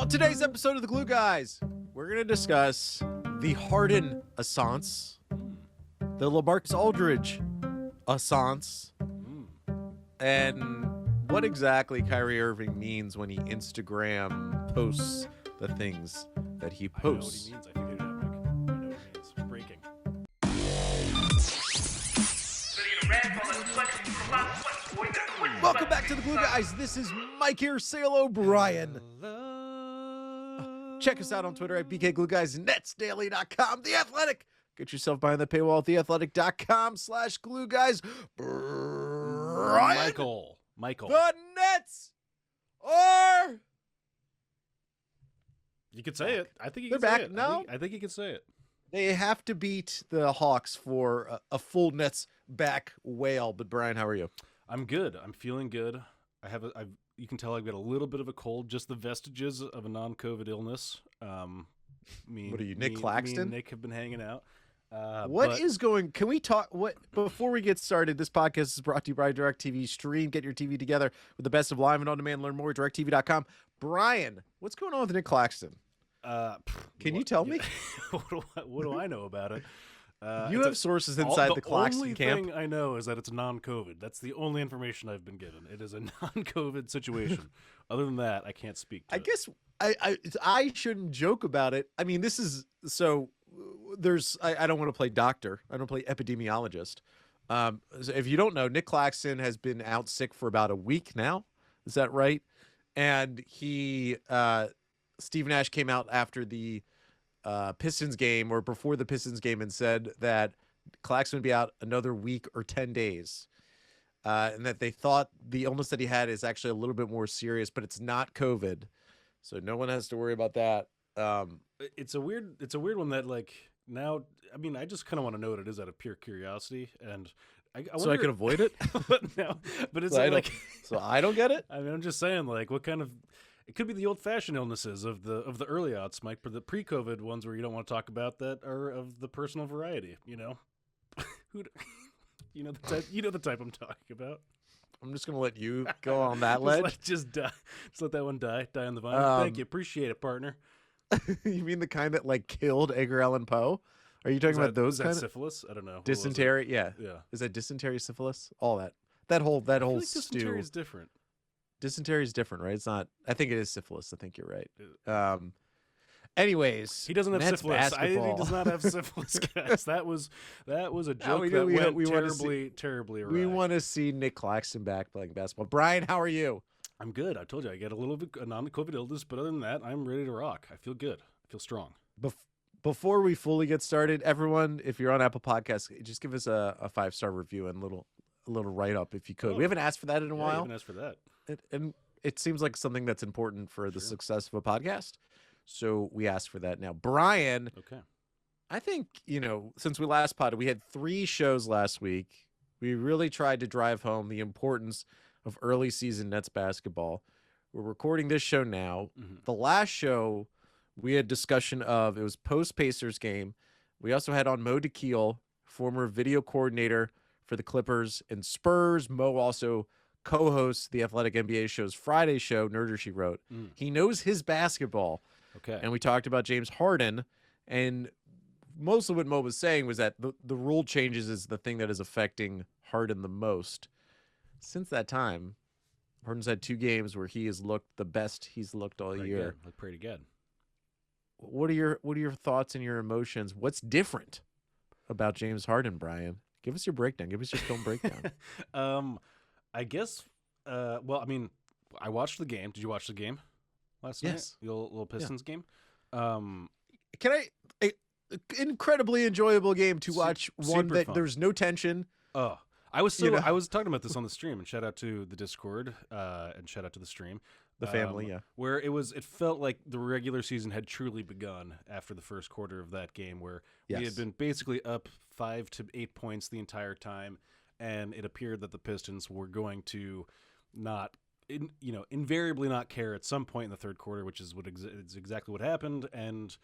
On today's episode of the Glue Guys, we're going to discuss the Harden assance, the LaMarcus Aldridge assance, and what exactly Kyrie Irving means when he Instagram posts the things that he posts. I know what he means. I figured it out, Mike. I know what he means. Breaking. Welcome back to the Glue Guys. This is Mike here. Say hello, Brian. Check us out on Twitter at BKGlueGuys, Netsdaily.com, The Athletic. Get yourself behind the paywall at theathletic.com/glueguys. Brian, Michael. the Nets are... You could say it. I think you They're can say back. it. No? I think you can say it. They have to beat the Hawks for a full Nets back whale. But Brian, how are you? I'm good. I'm feeling good. You can tell I've got a little bit of a cold, just the vestiges of a non-COVID illness. What are you, Nick Claxton? Me and Nick have been hanging out. Can we talk? Before we get started, this podcast is brought to you by DirecTV Stream. Get your TV together with the best of live and on-demand. Learn more at directtv.com. Brian, what's going on with Nick Claxton? Can you tell me? What do I know about it? You have sources inside the Claxton camp. The only thing I know is that it's non-COVID. That's the only information I've been given. It is a non-COVID situation. Other than that, I can't speak to it. I guess I shouldn't joke about it. I mean, this is so. I don't want to play doctor. I don't play epidemiologist. So if you don't know, Nick Claxton has been out sick for about a week now. Is that right? And Steve Nash came out after the Pistons game or before the Pistons game and said that Claxton would be out another week or 10 days. And that they thought the illness that he had is actually a little bit more serious, but it's not COVID. So no one has to worry about that. It's a weird one that, like, now, I mean, I just kind of want to know what it is out of pure curiosity, and I wonder, so I can avoid it. but it's so I don't get it. I mean, I'm just saying, like, what kind of, it could be the old-fashioned illnesses of the early aughts, Mike, but the pre-COVID ones where you don't want to talk about that are of the personal variety. You know, you know the type I'm talking about. I'm just gonna let you go on that ledge. Just die. Just let that one die on the vine. Thank you, appreciate it, partner. You mean the kind that like killed Edgar Allan Poe? Are you talking about those kind of syphilis? I don't know. Dysentery? Yeah. Is that dysentery, syphilis? All that whole like stew. Dysentery is different. Dysentery is different, right? It's not. I think it is syphilis. I think you're right. Anyways, he doesn't have Nets syphilis. basketball. He does not have syphilis, guys. That was a joke we went went terribly awry. We want to see Nick Claxton back playing basketball. Brian, how are you? I'm good. I told you I get a little bit a non-COVID illness, but other than that, I'm ready to rock. I feel good. I feel strong. Before we fully get started, everyone, if you're on Apple Podcasts, just give us a 5-star review and a little write-up if you could. We haven't asked for that in a while. I haven't asked for that. And it seems like something that's important for the success of a podcast. So we asked for that now. Brian, okay. I think, since we last potted, we had 3 shows last week. We really tried to drive home the importance of early season Nets basketball. We're recording this show now. Mm-hmm. The last show, we had discussion of, it was post-Pacers game. We also had on Mo DeKeel, former video coordinator for the Clippers and Spurs. Mo also co-hosts the Athletic NBA show's Friday show, Nerder She Wrote. He knows his basketball. Okay. And we talked about James Harden, and most of what Mo was saying was that the rule changes is the thing that is affecting Harden the most. Since that time, Harden's had 2 games where he has looked the best he's looked all year. Looked pretty good. What are your thoughts and your emotions? What's different about James Harden, Brian? Give us your breakdown. Give us your film breakdown. I guess. Well, I mean, I watched the game. Did you watch the game last night? The little Pistons game. Incredibly enjoyable game to watch. One that fun. There's no tension. Oh, I was talking about this on the stream, and shout out to the Discord, and shout out to the stream, the family, where it felt like the regular season had truly begun after the first quarter of that game, where we had been basically up 5 to 8 points the entire time, and it appeared that the Pistons were going to invariably not care at some point in the third quarter, which is is exactly what happened, and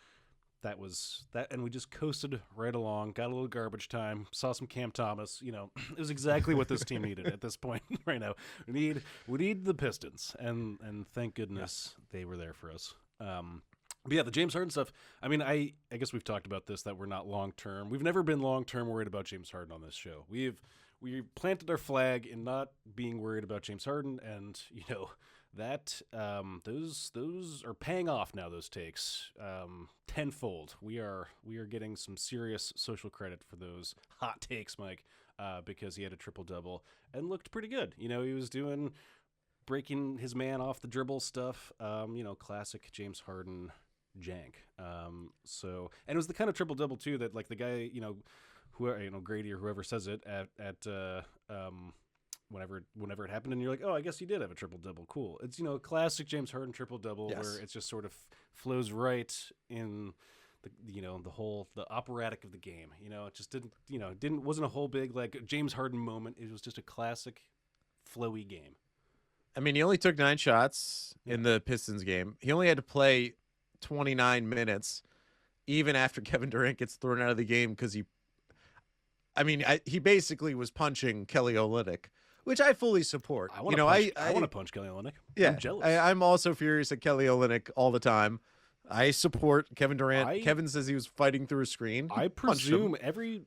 that was that, and we just coasted right along. Got a little garbage time. Saw some Cam Thomas. You know, it was exactly what this team needed at this point right now. We need the Pistons, and thank goodness they were there for us. But yeah, the James Harden stuff. I mean, I guess we've talked about this, that we're not long term. We've never been long term worried about James Harden on this show. We planted our flag in not being worried about James Harden, and you know that those are paying off now. Those takes tenfold. We are getting some serious social credit for those hot takes, Mike, because he had a triple double and looked pretty good. You know, he was doing breaking his man off the dribble stuff. You know, classic James Harden jank. So, and it was the kind of triple double too that like the guy, you know, whoever, you know, Grady or whoever says it at whenever it happened, and you're like, oh, I guess he did have a triple double. Cool. It's, you know, classic James Harden triple double, yes, where it just sort of flows right in the, you know, the operatic of the game. You know, it just wasn't a whole big like James Harden moment. It was just a classic flowy game. I mean, he only took 9 shots in the Pistons game. He only had to play 29 minutes, even after Kevin Durant gets thrown out of the game because he basically was punching Kelly Olynyk, which I fully support. I want to punch Kelly Olynyk. Yeah, I'm jealous. I'm also furious at Kelly Olynyk all the time. I support Kevin Durant. Kevin says he was fighting through a screen. I presume every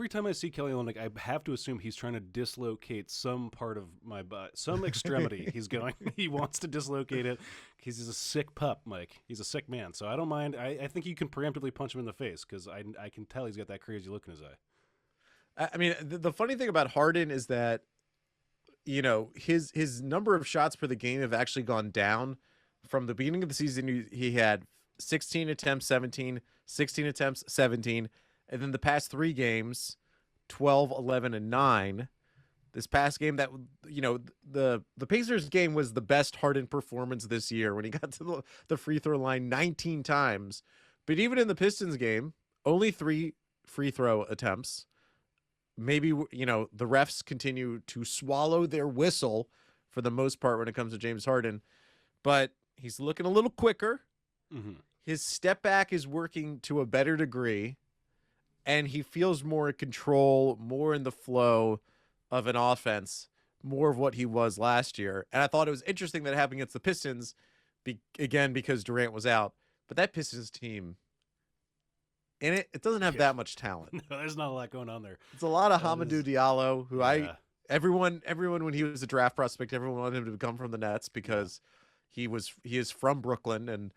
time I see Kelly Olynyk, I have to assume he's trying to dislocate some part of my butt, some extremity. He wants to dislocate it because he's a sick pup, Mike. He's a sick man. So I don't mind. I think you can preemptively punch him in the face because I can tell he's got that crazy look in his eye. I mean, the funny thing about Harden is that, you know, his number of shots per the game have actually gone down. From the beginning of the season, he had 16 attempts, 17, 16 attempts, 17. And then the past 3 games, 12, 11, and 9. This past game, that, you know, the Pacers game was the best Harden performance this year when he got to the free throw line 19 times. But even in the Pistons game, only 3 free throw attempts. Maybe, you know, the refs continue to swallow their whistle for the most part when it comes to James Harden. But he's looking a little quicker. Mm-hmm. His step back is working to a better degree, and he feels more in control, more in the flow of an offense, more of what he was last year. And I thought it was interesting that it happened against the Pistons, again, because Durant was out. But that Pistons team, and it doesn't have that much talent. No, there's not a lot going on there. It's a lot of Hamidou Diallo, who everyone when he was a draft prospect, everyone wanted him to come from the Nets because he is from Brooklyn, and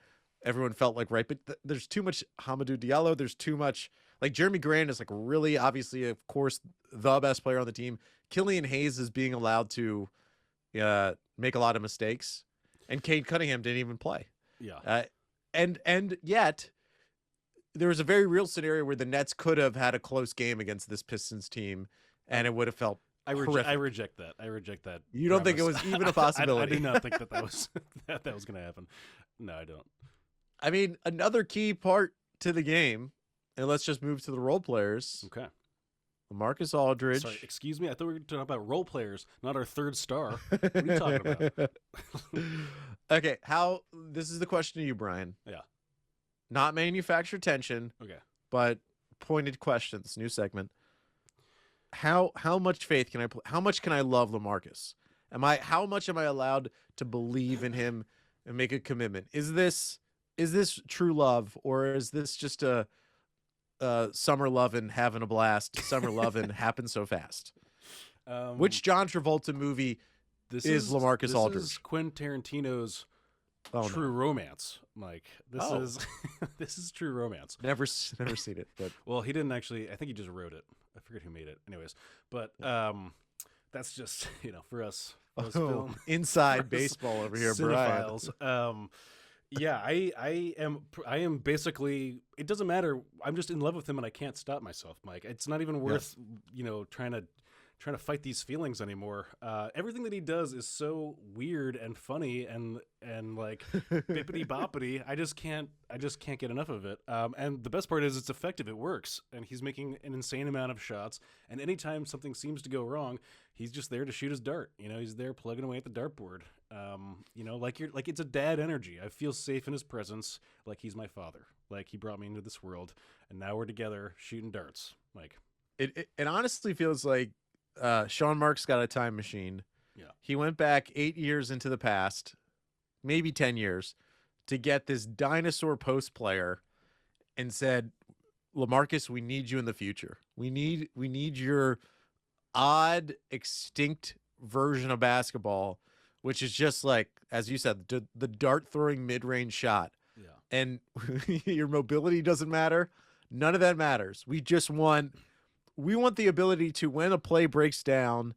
everyone felt like right. But there's too much Hamidou Diallo. There's too much, like, Jeremy Grant is like really obviously, of course, the best player on the team. Killian Hayes is being allowed to make a lot of mistakes, and Cade Cunningham didn't even play. Yeah, and yet there was a very real scenario where the Nets could have had a close game against this Pistons team, and it would have felt I reject that. I reject that. You don't think it was even a possibility? I do not think that was that was going to happen. No, I don't. I mean, another key part to the game, and let's just move to the role players. Okay. LaMarcus Aldridge. Sorry, excuse me. I thought we were talking about role players, not our third star. What are you talking about? Okay, this is the question to you, Brian. Yeah. Not manufactured tension. Okay. But pointed questions. New segment. How much faith can I put? How much can I love LaMarcus? How much am I allowed to believe in him and make a commitment? Is this true love, or is this just a summer lovin' having a blast? Summer lovin' happens so fast. Which John Travolta movie is LaMarcus Aldridge? This is Quentin Tarantino's true romance, Mike. This is true romance. Never seen it, but well, he didn't actually. I think he just wrote it. I forget who made it. Anyways, but that's just, you know, for us film inside baseball over here, cinephiles. Yeah, I am basically. It doesn't matter. I'm just in love with him, and I can't stop myself, Mike. It's not even worth, you know, trying to trying to fight these feelings anymore. Everything that he does is so weird and funny and like bippity boppity. I just can't get enough of it. And the best part is it's effective. It works, and he's making an insane amount of shots. And anytime something seems to go wrong, he's just there to shoot his dart. He's there plugging away at the dartboard. Like it's a dad energy. I feel safe in his presence. Like he's my father. Like he brought me into this world, and now we're together shooting darts. Like it honestly feels like Sean Marks got a time machine. Yeah, he went back 8 years into the past, maybe 10 years, to get this dinosaur post player, and said, LaMarcus, we need you in the future. We need your odd, extinct version of basketball, which is just like, as you said, the dart throwing mid-range shot. Yeah. And your mobility doesn't matter. None of that matters. We want the ability to, when a play breaks down,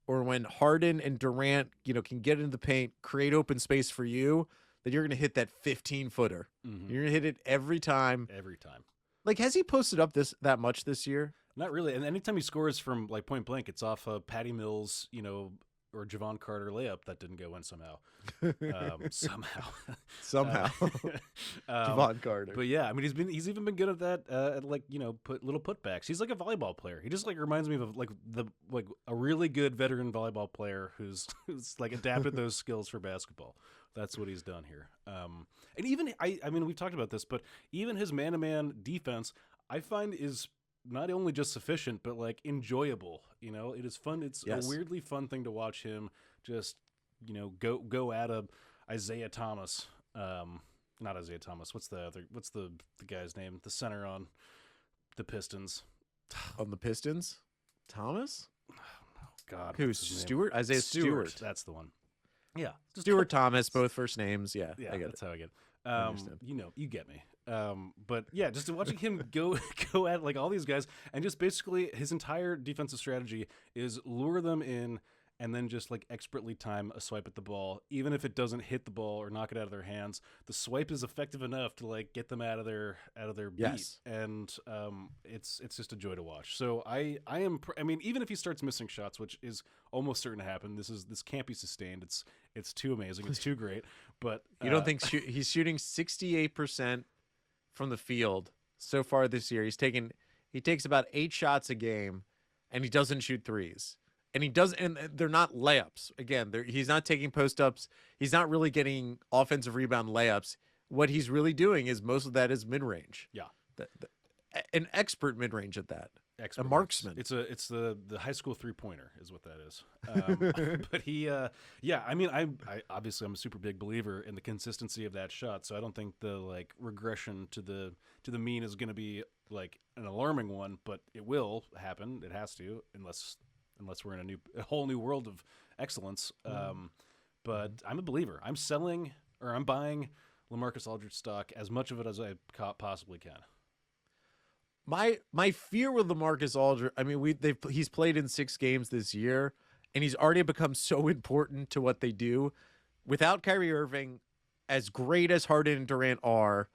or when Harden and Durant, can get into the paint, create open space for you, that you're going to hit that 15-footer. Mm-hmm. You're going to hit it every time. Every time. Like, has he posted up that much this year? Not really. And anytime he scores from like point blank, it's off Patty Mills, or Javon Carter layup that didn't go in somehow. Somehow. Javon Carter. But yeah, I mean, he's even been good at that, at put little putbacks. He's like a volleyball player. He just like reminds me of like a really good veteran volleyball player who's like adapted those skills for basketball. That's what he's done here. And even I mean, we've talked about this, but even his man-to-man defense, I find, is not only just sufficient, but like enjoyable. It is fun. It's a weirdly fun thing to watch him just, go at Isaiah Thomas. Not Isaiah Thomas. What's the guy's name? The center on the Pistons. On the Pistons? Thomas? Oh, God. Who's Stewart? Isaiah Stewart. That's the one. Yeah. Stewart Thomas, both first names. Yeah. Yeah, that's how I get it. I understand. You get me. But yeah, just watching him go at like all these guys, and just basically his entire defensive strategy is lure them in, and then just like expertly time a swipe at the ball, even if it doesn't hit the ball or knock it out of their hands. The swipe is effective enough to like get them out of their beat. Yes. And it's just a joy to watch. So I mean, even if he starts missing shots, which is almost certain to happen, this can't be sustained. It's too amazing. It's too great. But you don't think he's shooting 68% from the field so far this year? He takes about 8 shots a game, and he doesn't shoot threes. And they're not layups. Again, he's not taking post-ups. He's not really getting offensive rebound layups. What he's really doing is most of that is mid-range. Yeah. An expert mid-range at that. Expert. A marksman. It's the high school 3-pointer is what that is. But he, I mean, I obviously I'm a super big believer in the consistency of that shot. So I don't think the like regression to the mean is going to be like an alarming one, but it will happen. It has to, unless we're in a whole new world of excellence. But I'm a believer. I'm buying LaMarcus Aldridge stock, as much of it as I possibly can. My fear with LaMarcus Aldridge, I mean, he's played in 6 games this year, and he's already become so important to what they do. Without Kyrie Irving, as great as Harden and Durant are,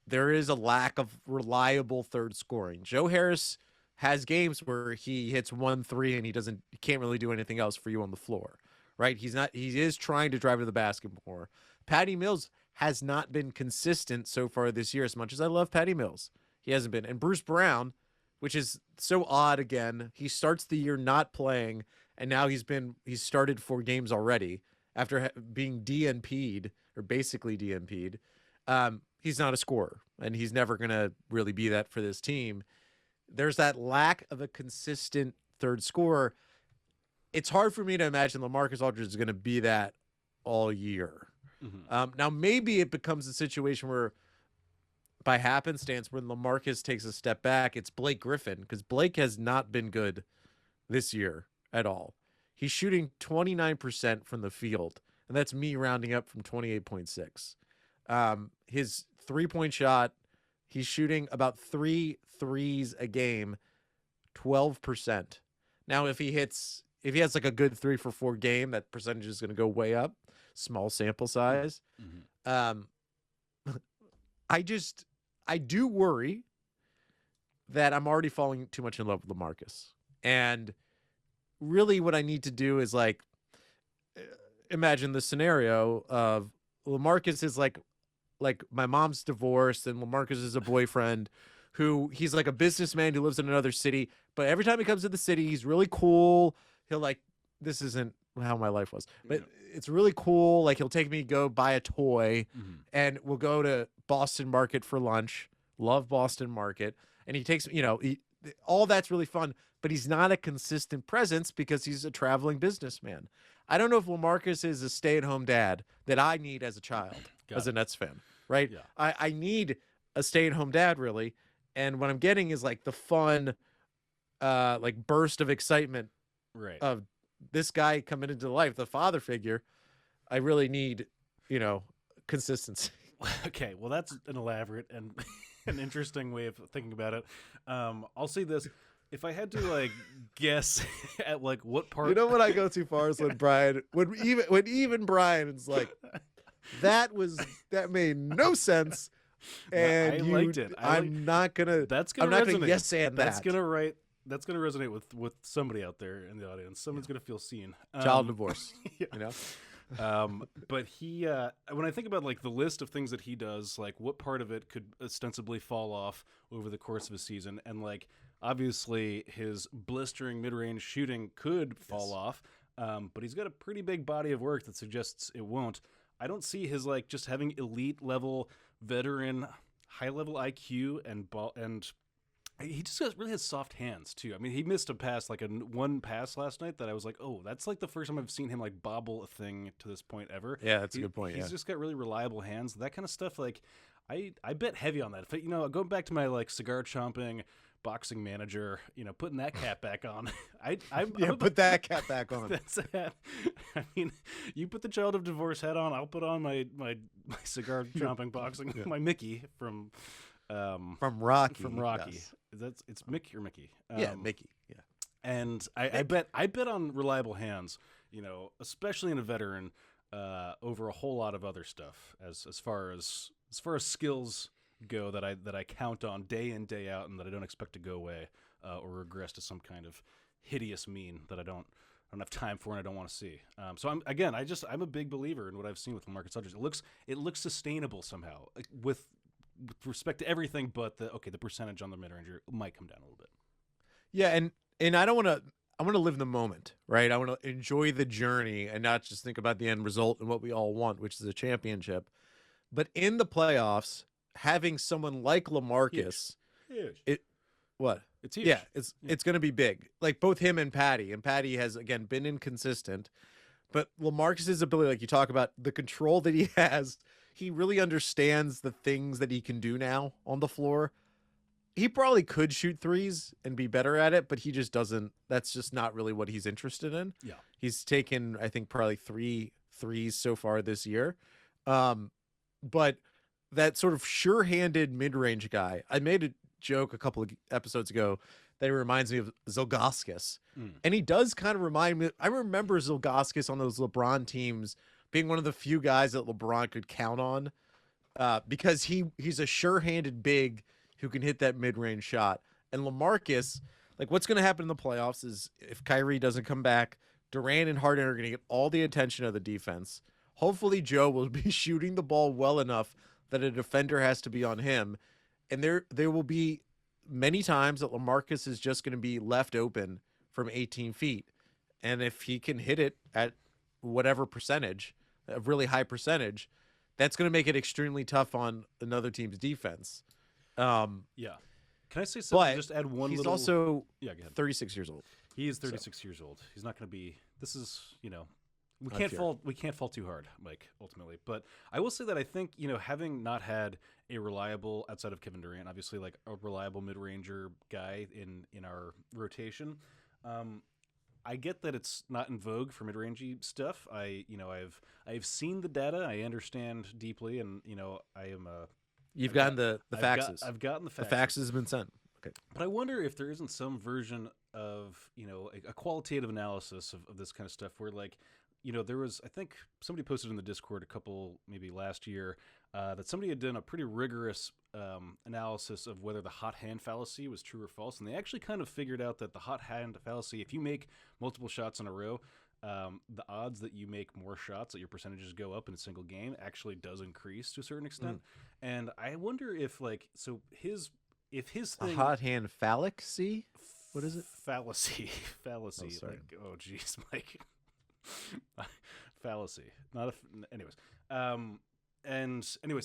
there is a lack of reliable third scoring. Joe Harris has games where he hits 1-3 and he can't really do anything else for you on the floor, right? He is trying to drive to the basket more. Patty Mills has not been consistent so far this year, as much as I love Patty Mills. He hasn't been. And Bruce Brown, which is so odd again, he starts the year not playing, and now he's started 4 games already after being DNP'd, or basically DNP'd. He's not a scorer, and he's never going to really be that for this team. There's that lack of a consistent third scorer. It's hard for me to imagine LaMarcus Aldridge is going to be that all year. Mm-hmm. Now, maybe it becomes a situation where, by happenstance, when LaMarcus takes a step back, it's Blake Griffin, because Blake has not been good this year at all. He's shooting 29% from the field, and that's me rounding up from 28.6. His three-point shot, he's shooting about 3 threes a game, 12%. Now, if he has like a good 3 for 4 game, that percentage is going to go way up. Small sample size. Mm-hmm. I do worry that I'm already falling too much in love with LaMarcus. And really what I need to do is like imagine the scenario of LaMarcus is like my mom's divorced and LaMarcus is a boyfriend who he's like a businessman who lives in another city, but every time he comes to the city, he's really cool. He'll like, this isn't how my life was, but it's really cool. Like he'll take me to go buy a toy and we'll go to Boston Market for lunch. Love Boston Market. And he takes, all that's really fun, but he's not a consistent presence because he's a traveling businessman. I don't know if LaMarcus is a stay-at-home dad that I need as a child, as a Nets fan, right? Yeah. I need a stay-at-home dad, really. And what I'm getting is like the fun, like burst of excitement of this guy coming into life, the father figure. I really need, consistency. Okay, well, that's an elaborate and an interesting way of thinking about it. I'll say this. If I had to like guess at like what part, what I go too far is when Brian, when even Brian is like, that made no sense, and I liked it. I'm not gonna resonate. Yes and that's gonna resonate with somebody out there in the audience. Someone's gonna feel seen. Child divorce, But he, when I think about like the list of things that he does, like what part of it could ostensibly fall off over the course of a season, and like obviously his blistering mid-range shooting could fall off, but he's got a pretty big body of work that suggests it won't. I don't see his like just having elite level veteran high level IQ and he just really has soft hands too. I mean, he missed a pass, like one pass last night that I was like, oh, that's like the first time I've seen him like bobble a thing to this point ever. Yeah, that's a good point. He's just got really reliable hands. That kind of stuff. Like, I bet heavy on that. If going back to my like cigar chomping boxing manager, putting that cap back on. Put that cap back on. That's a hat. I mean, you put the child of divorce hat on. I'll put on my cigar chomping boxing, my Mickey from Rocky. From Rocky. Yes. It's Mickey or Mickey. Mickey. Yeah. And I bet on reliable hands, especially in a veteran, over a whole lot of other stuff as far as skills go that I count on day in, day out, and that I don't expect to go away or regress to some kind of hideous mean that I don't have time for and I don't want to see. So I'm a big believer in what I've seen with LaMarcus Aldridge. It looks sustainable somehow with respect to everything, but the percentage on the mid-ranger might come down a little bit. Yeah, and I don't want to. I want to live in the moment, right? I want to enjoy the journey and not just think about the end result and what we all want, which is a championship. But in the playoffs, having someone like LaMarcus, huge. It's huge. Yeah, it's going to be big. Like both him and Patty has again been inconsistent, but LaMarcus's ability, like you talk about, the control that he has, he really understands the things that he can do now on the floor. He probably could shoot threes and be better at it, but he just doesn't. That's just not really what he's interested in. Yeah, he's taken, I think, probably 3 threes so far this year. But that sort of sure-handed mid-range guy, I made a joke a couple of episodes ago that he reminds me of Zilgauskas. And he does kind of remind me. I remember Zilgauskas on those LeBron teams being one of the few guys that LeBron could count on because he's a sure-handed big who can hit that mid-range shot. And LaMarcus, like what's going to happen in the playoffs is if Kyrie doesn't come back, Durant and Harden are going to get all the attention of the defense. Hopefully Joe will be shooting the ball well enough that a defender has to be on him. And there will be many times that LaMarcus is just going to be left open from 18 feet. And if he can hit it at whatever percentage, a really high percentage, that's going to make it extremely tough on another team's defense. Yeah. Can I say something? Just add one he's little... also go ahead. 36 years old. He is 36 years old. He's not going to be... This is, we can't fall too hard, Mike, ultimately. But I will say that I think, having not had a reliable, outside of Kevin Durant, obviously like a reliable mid-ranger guy in our rotation, I get that it's not in vogue for mid-rangey stuff. I've seen the data. I understand deeply, and I am a... You've gotten the faxes. I've gotten the faxes. The faxes have been sent. Okay. But I wonder if there isn't some version of, a qualitative analysis of this kind of stuff where, like, there was, I think somebody posted in the Discord maybe last year, that somebody had done a pretty rigorous analysis of whether the hot hand fallacy was true or false. And they actually kind of figured out that the hot hand fallacy, if you make multiple shots in a row, the odds that you make more shots, that your percentages go up in a single game, actually does increase to a certain extent. And I wonder if if his thing, a hot hand fallacy, what is it? Fallacy. Oh, sorry. Oh, geez, Mike. Fallacy. Anyways.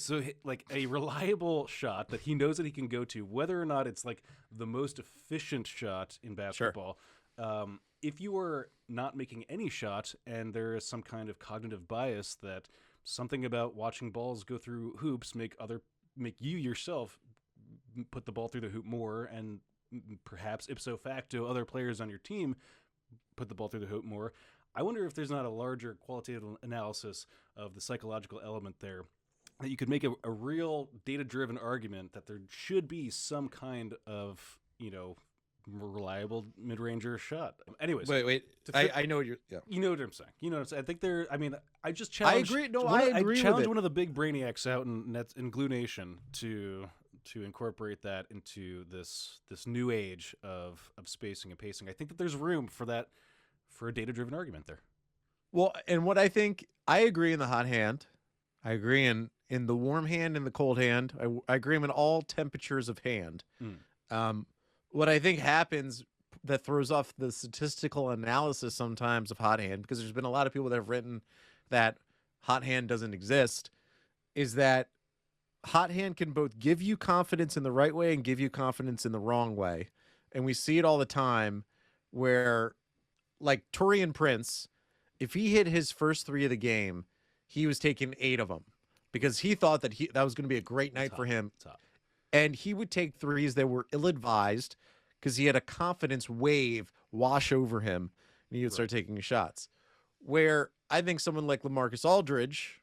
So like a reliable shot that he knows that he can go to, whether or not it's like the most efficient shot in basketball. Sure. If you are not making any shot and there is some kind of cognitive bias that something about watching balls go through hoops make you yourself put the ball through the hoop more, and perhaps ipso facto other players on your team put the ball through the hoop more. I wonder if there's not a larger qualitative analysis of the psychological element there, that you could make a real data-driven argument that there should be some kind of, reliable mid-ranger shot. Anyways. Wait. I know what you're... Yeah. You know what I'm saying. I think I just challenged... I agree. No, I agree I challenged with it. one of the big brainiacs out in Glue Nation to incorporate that into this new age of spacing and pacing. I think that there's room for that, for a data-driven argument there. Well, and what I think, I agree in the hot hand. I agree in the warm hand and the cold hand. I agree in all temperatures of hand. What I think happens that throws off the statistical analysis sometimes of hot hand, because there's been a lot of people that have written that hot hand doesn't exist, is that hot hand can both give you confidence in the right way and give you confidence in the wrong way. And we see it all the time where, like Taurean Prince, if he hit his first 3 of the game, he was taking 8 of them because he thought that that was going to be a great night for him. And he would take threes that were ill-advised because he had a confidence wave wash over him, and he would start taking shots. Where I think someone like LaMarcus Aldridge,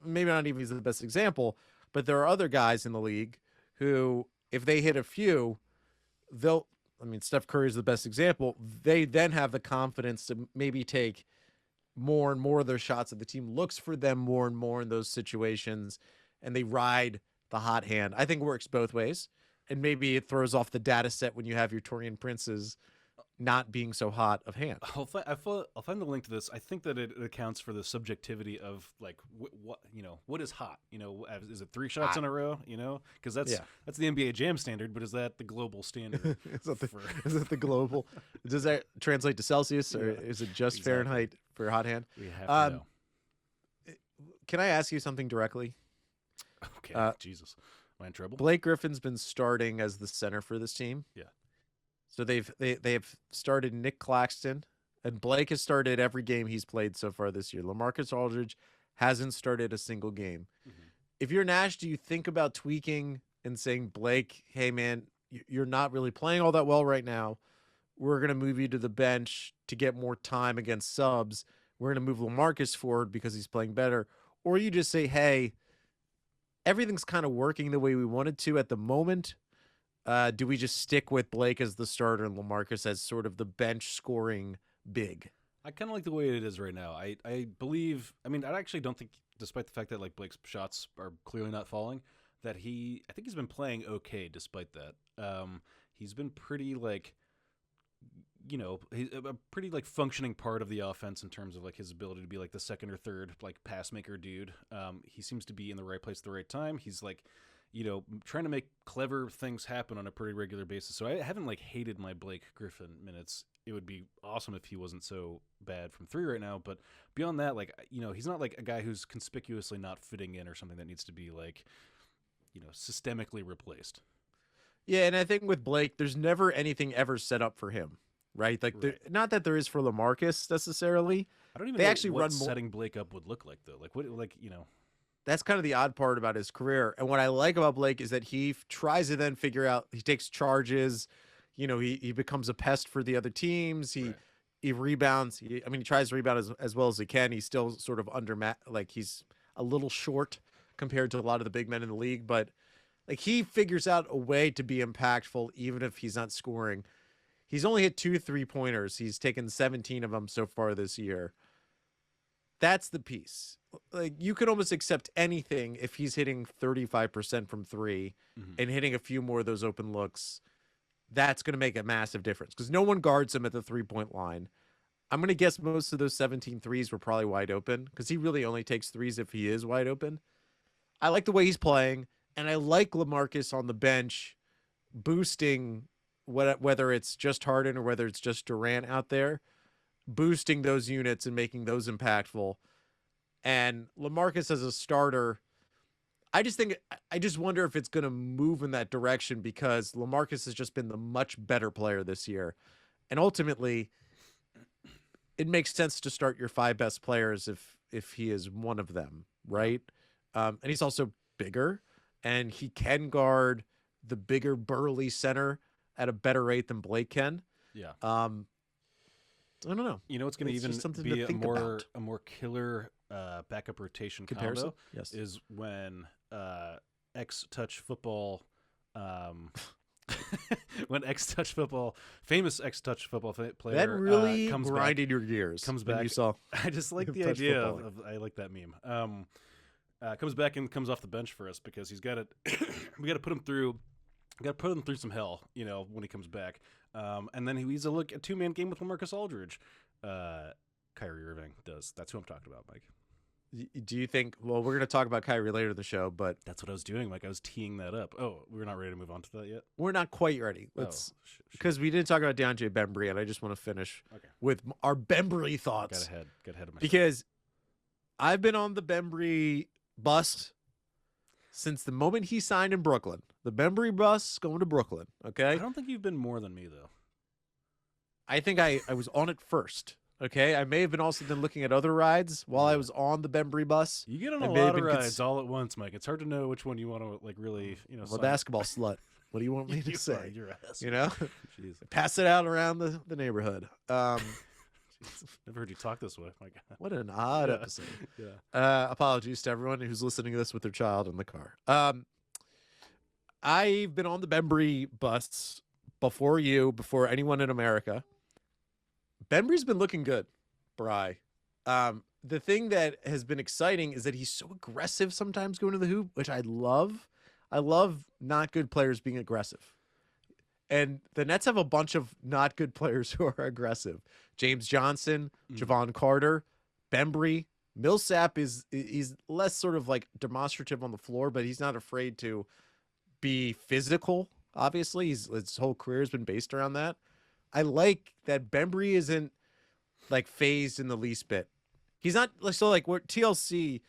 maybe not even he's the best example, but there are other guys in the league who, if they hit a few, Steph Curry is the best example. They then have the confidence to maybe take more and more of their shots, that the team looks for them more and more in those situations, and they ride the hot hand. I think it works both ways, and maybe it throws off the data set when you have your Taurean Princes not being so hot of hand. I'll find the link to this. I think that it accounts for the subjectivity of like what is hot? Is it 3 shots in a row? Because that's the NBA Jam standard, but is that the global standard? Is that the global? Does that translate to Celsius, or is it just Fahrenheit for hot hand? We have to know. Can I ask you something directly? Okay, Jesus, am I in trouble? Blake Griffin's been starting as the center for this team. Yeah. So they've started Nick Claxton, and Blake has started every game he's played so far this year. LaMarcus Aldridge hasn't started a single game. If you're Nash, do you think about tweaking and saying, Blake, hey man, you're not really playing all that well right now. We're going to move you to the bench to get more time against subs. We're going to move LaMarcus forward because he's playing better. Or you just say, hey, everything's kind of working the way we wanted to at the moment. Do we just stick with Blake as the starter and LaMarcus as sort of the bench scoring big? I kind of like the way it is right now. I believe, I actually don't think, despite the fact that like Blake's shots are clearly not falling, that I think he's been playing okay despite that. He's been pretty he's a pretty like functioning part of the offense in terms of like his ability to be like the second or third like pass maker dude. He seems to be in the right place at the right time. He's like, trying to make clever things happen on a pretty regular basis. So I haven't like hated my Blake Griffin minutes. It would be awesome if he wasn't so bad from 3 right now. But beyond that, like, he's not like a guy who's conspicuously not fitting in or something that needs to be like, systemically replaced. Yeah. And I think with Blake, there's never anything ever set up for him, right? Like, not that there is for LaMarcus necessarily. I don't even know what setting Blake up would look like though. Like what, That's kind of the odd part about his career. And what I like about Blake is that he tries to then figure out, he takes charges, he becomes a pest for the other teams. He rebounds. He tries to rebound as well as he can. He's still sort of he's a little short compared to a lot of the big men in the league, but like he figures out a way to be impactful even if he's not scoring. He's only hit 2 3-pointers. He's taken 17 of them so far this year. That's the piece. Like, you could almost accept anything if he's hitting 35% from 3 and hitting a few more of those open looks. That's going to make a massive difference because no one guards him at the 3-point line. I'm going to guess most of those 17 threes were probably wide open because he really only takes threes if he is wide open. I like the way he's playing, and I like LaMarcus on the bench boosting whether it's just Harden or whether it's just Durant out there, boosting those units and making those impactful. And LaMarcus as a starter, I just wonder if it's going to move in that direction because LaMarcus has just been the much better player this year. And ultimately, it makes sense to start your 5 best players if he is one of them, right? And he's also bigger, and he can guard the bigger burly center at a better rate than Blake can. Yeah. I don't know. You know, it's going to even be a more killer backup rotation comparison. Combo is when X-Touch Football, when X-Touch Football, famous X-Touch Football player that really comes grinded back, your gears. Comes back. You saw. I just like the idea of I like that meme. Comes back and comes off the bench for us because he's got it. We got to put him through. Got to put him through some hell, you know, when he comes back. And then he's a 2-man game with LaMarcus Aldridge. Kyrie Irving does. That's who I'm talking about, Mike. Do you think? Well, we're going to talk about Kyrie later in the show, but that's what I was doing, Mike. I was teeing that up. Oh, we're not ready to move on to that yet. We're not quite ready. Let's because we didn't talk about DeAndre Bembry, and I just want to finish with our Bembry thoughts. Get ahead of myself. Because I've been on the Bembry bus since the moment he signed in Brooklyn. The Bembry bus going to Brooklyn. Okay. I don't think you've been more than me though. I think I was on it first. Okay, I may have been also then looking at other rides while I was on the Bembry bus. You get on a lot of rides all at once, Mike. It's hard to know which one you want to like really, you know. Well, basketball slut. What do you want me to say? Your ass. You know, Jeez. Pass it out around the neighborhood. Never heard you talk this way. My God. What an odd episode. Yeah. Apologies to everyone who's listening to this with their child in the car. I've been on the Bembry bus before anyone in America. Bembry's been looking good, Bri. The thing that has been exciting is that he's so aggressive sometimes going to the hoop, which I love. I love not good players being aggressive. And the Nets have a bunch of not good players who are aggressive. James Johnson, Javon Carter, Bembry. Millsap he's less sort of like demonstrative on the floor, but he's not afraid to be physical. Obviously, his whole career has been based around that. I like that Bembry isn't like phased in the least bit. He's not so like what TLC,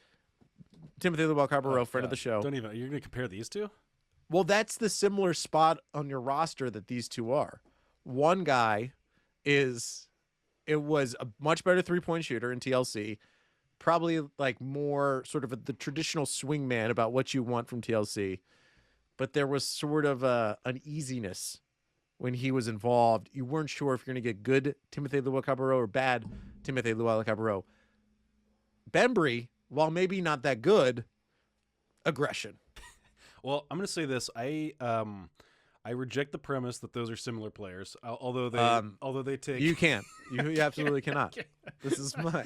Timothy Luwawu-Cabarrot, friend of the show. You're going to compare these two? Well, that's the similar spot on your roster that these two are. One guy was a much better 3-point shooter in TLC, probably like more sort of the traditional swing man about what you want from TLC, but there was sort of an easiness when he was involved. You weren't sure if you're going to get good Timothy Luwawu-Cabarrot or bad Timothy Luwawu-Cabarrot. Bembry, while maybe not that good, aggression. Well, I'm going to say this. I reject the premise that those are similar players. Although they take you can't. You absolutely cannot. This is my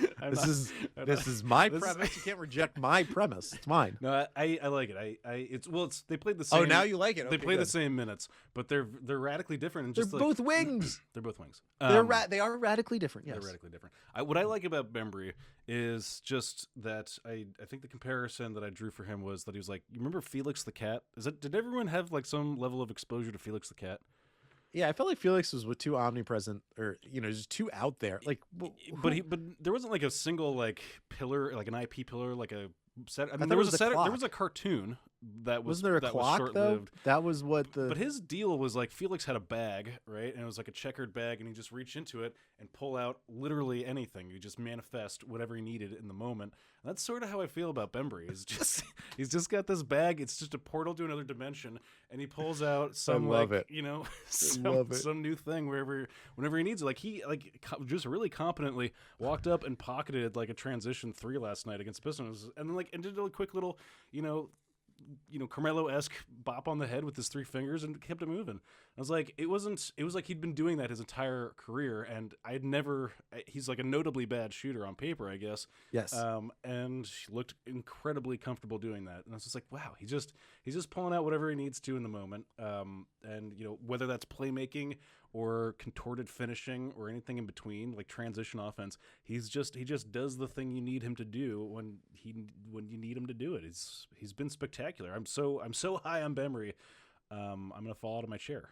premise. You can't reject my premise. It's mine. No, I like it. They played the same. Oh, now you like it. They play the same minutes, but they're radically different. And they're both wings. They're both wings. They are radically different. Yes, they're radically different. What I like about Bembry is just that I think the comparison that I drew for him was that he was like, you remember Felix the Cat? Did everyone have like some level of exposure to Felix the Cat? Yeah, I felt like Felix was too omnipresent, or just too out there. Like, but there wasn't like a single like pillar, like an IP pillar, like a set. I mean, there was there was a cartoon that was. Wasn't there a clock though? That was what But his deal was like Felix had a bag, right, and it was like a checkered bag, and he just reach into it and pull out literally anything. You just manifest whatever he needed in the moment. And that's sort of how I feel about Bembry. He's just got this bag. It's just a portal to another dimension, and he pulls out some some new thing whenever he needs it. Like he just really competently walked up and pocketed like a transition 3 last night against Pistons, and then and did a quick little Carmelo-esque bop on the head with his 3 fingers and kept it moving. I was like, it was like he'd been doing that his entire career, and he's like a notably bad shooter on paper, I guess. Yes. And he looked incredibly comfortable doing that. And I was just like, wow, he's just pulling out whatever he needs to in the moment. And whether that's playmaking or contorted finishing or anything in between, like transition offense, he just does the thing you need him to do when you need him to do it. He's been spectacular. I'm so high on Bembry. I'm gonna fall out of my chair.